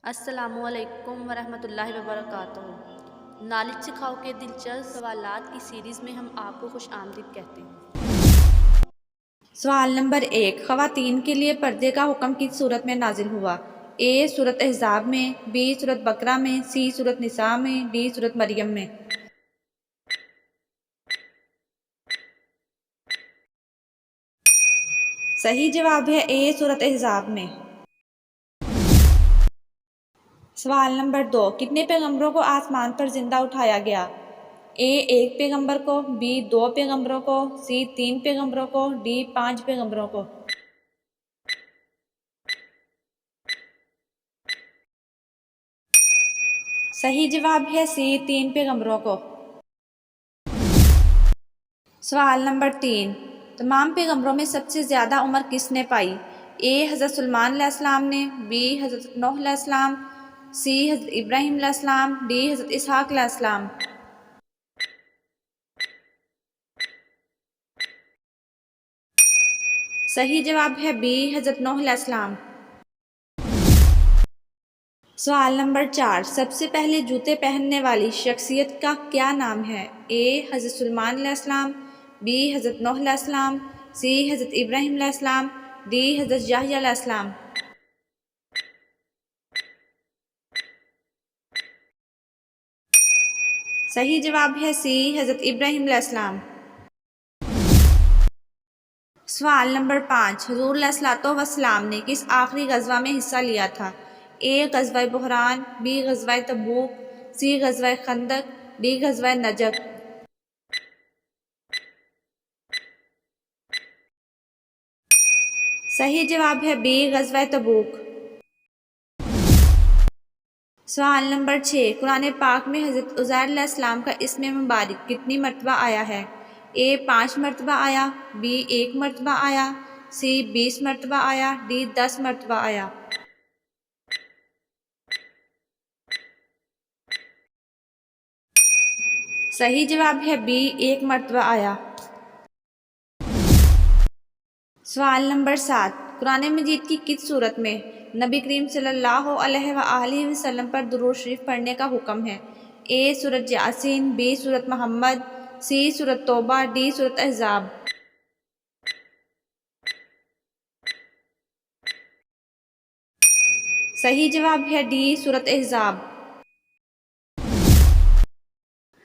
السلام علیکم ورحمۃ اللہ وبرکاتہ۔ نالج سکھاؤ کے دلچسپ سوالات کی سیریز میں ہم آپ کو خوش آمدید کہتے ہیں۔ سوال نمبر 1، خواتین کے لیے پردے کا حکم کس صورت میں نازل ہوا؟ اے سورۃ احزاب میں، بی سورۃ بقرہ میں، سی سورۃ نساء میں، ڈی سورۃ مریم میں۔ صحیح جواب ہے اے سورۃ احزاب میں۔ سوال نمبر 2، کتنے پیغمبروں کو آسمان پر زندہ اٹھایا گیا؟ اے 1 پیغمبر کو، بی 2 پیغمبروں کو، سی 3 پیغمبروں کو، ڈی 5 پیغمبروں کو۔ صحیح جواب ہے سی 3 پیغمبروں کو۔ سوال نمبر 3، تمام پیغمبروں میں سب سے زیادہ عمر کس نے پائی؟ اے حضرت سلیمان علیہ السلام نے، بی حضرت نوح علیہ السلام، سی حضرت ابراہیم علیہ السلام، ڈی حضرت اسحاق علیہ السلام۔ صحیح جواب ہے بی حضرت نوح علیہ السلام۔ سوال نمبر 4، سب سے پہلے جوتے پہننے والی شخصیت کا کیا نام ہے؟ اے حضرت سلیمان علیہ السلام، بی حضرت نوح علیہ السلام، سی حضرت ابراہیم علیہ السلام، ڈی حضرت یحییٰ علیہ السلام۔ صحیح جواب ہے سی حضرت ابراہیم علیہ السلام۔ سوال نمبر 5، حضور علیہ الصلوۃ والسلام نے کس آخری غزوہ میں حصہ لیا تھا؟ اے غزوہ بحران، بی غزوہ تبوک، سی غزوہ خندق، ڈی غزوہ نجف۔ صحیح جواب ہے بی غزوہ تبوک۔ سوال نمبر 6، قرآن پاک میں حضرت عزیر علیہ السلام کا اسم مبارک کتنی مرتبہ آیا ہے؟ اے 5 مرتبہ آیا، بی 1 مرتبہ آیا، سی 20 مرتبہ آیا، ڈی 10 مرتبہ آیا۔ صحیح جواب ہے بی 1 مرتبہ آیا۔ سوال نمبر 7، قرآن مجید کی کس صورت میں نبی کریم صلی اللہ علیہ وآلہ وسلم پر درود شریف پڑھنے کا حکم ہے؟ اے سورۃ یاسین، بی سورۃ محمد، سی سورۃ توبہ، ڈی سورۃ احزاب۔ صحیح جواب ہے ڈی سورۃ احزاب۔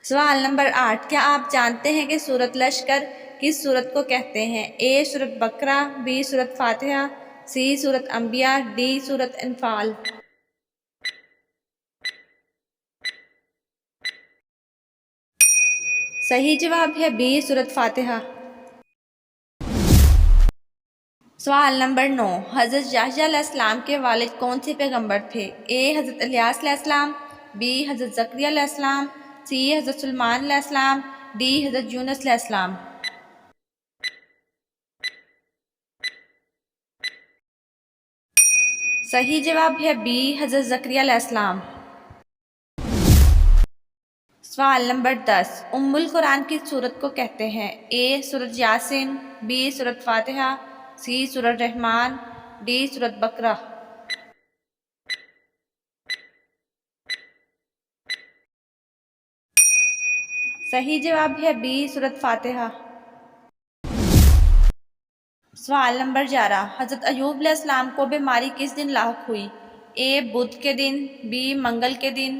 سوال نمبر 8، کیا آپ جانتے ہیں کہ سورۃ لشکر کس سورت کو کہتے ہیں؟ اے سورۃ بقرہ، بی سورۃ فاتحہ، سی سورۃ انبیاء، ڈی سورۃ انفال۔ صحیح جواب ہے بی سورۃ فاتحہ۔ سوال نمبر 9، حضرت یحییٰ علیہ السلام کے والد کون سے پیغمبر تھے؟ اے حضرت الیاس علیہ السلام، بی حضرت زکریا علیہ السلام، سی حضرت سلیمان علیہ السلام، ڈی حضرت یونس علیہ السلام۔ صحیح جواب ہے بی حضرت زکریا علیہ السلام۔ سوال نمبر 10، ام القرآن کس سورت کو کہتے ہیں؟ اے سورۃ یاسین، بی سورۃ فاتحہ، سی سورۃ رحمان، ڈی سورۃ بقرہ۔ صحیح جواب ہے بی سورۃ فاتحہ۔ سوال نمبر 11، حضرت ایوب علیہ السلام کو بیماری کس دن لاحق ہوئی؟ اے بدھ کے دن، بی منگل کے دن،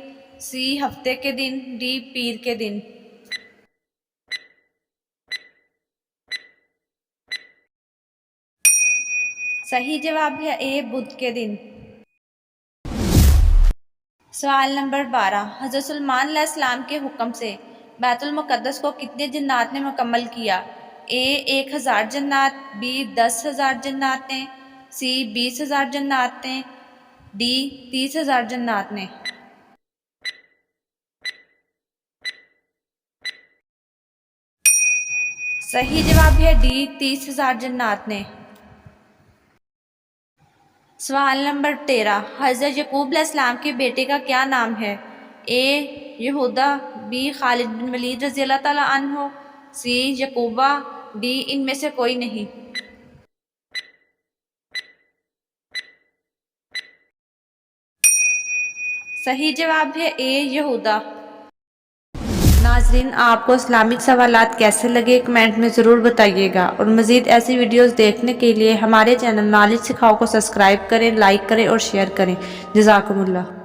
سی ہفتے کے دن، ڈی پیر کے دن۔ صحیح جواب ہے اے بدھ کے دن۔ سوال نمبر 12، حضرت سلیمان علیہ السلام کے حکم سے بیت المقدس کو کتنے جنات نے مکمل کیا؟ اے 1000 جنات، بی 10,000 جنات نے، سی 20,000 جنات نے، ڈی 30,000 جنات نے۔ صحیح جواب ہے ڈی 30,000 جنات نے۔ سوال نمبر 13، حضرت یعقوب علیہ السلام کے بیٹے کا کیا نام ہے؟ اے یہوذا، بی خالد بن ولید رضی اللہ تعالیٰ عنہ، سی یعقوبہ، ڈی ان میں سے کوئی نہیں۔ صحیح جواب ہے اے یہودا۔ ناظرین، آپ کو اسلامک سوالات کیسے لگے کمنٹ میں ضرور بتائیے گا، اور مزید ایسی ویڈیوز دیکھنے کے لیے ہمارے چینل نالج سکھاؤ کو سبسکرائب کریں، لائک کریں اور شیئر کریں۔ جزاکم اللہ۔